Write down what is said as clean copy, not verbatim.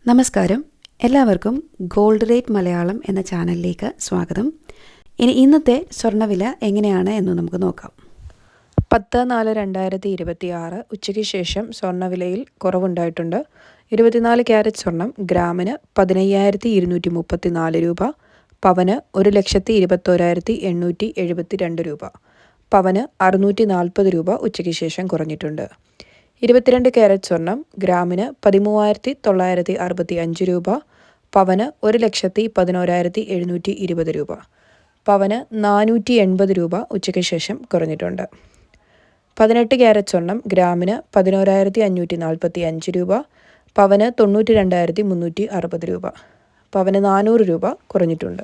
നമസ്കാരം, എല്ലാവർക്കും gold rate Malayalam എന്ന ചാനലിലേക്ക് സ്വാഗതം. ഇന്നത്തെ സ്വർണ്ണവില എങ്ങനെയാണ് എന്ന് നമുക്ക് നോക്കാം. 10/4/2026 ഉച്ചയ്ക്ക് ശേഷം സ്വർണ്ണവിലയിൽ കുറവുണ്ടായിട്ടുണ്ട്. 24 ക്യാരറ്റ് സ്വർണം ഗ്രാമിന് 15,234 രൂപ, പവന് 1,21,872 രൂപ, പവന് 640 രൂപ ഉച്ചയ്ക്ക് ശേഷം കുറഞ്ഞിട്ടുണ്ട്. 22 ക്യാരറ്റ് സ്വർണം ഗ്രാമിന് 13,965 രൂപ, പവന് 1,11,720 രൂപ, പവന് 480 രൂപ ഉച്ചയ്ക്ക് ശേഷം കുറഞ്ഞിട്ടുണ്ട്. 18 ക്യാരറ്റ് സ്വർണം ഗ്രാമിന് 11,545 രൂപ, പവന് 92,360 രൂപ, പവന് 400 രൂപ കുറഞ്ഞിട്ടുണ്ട്.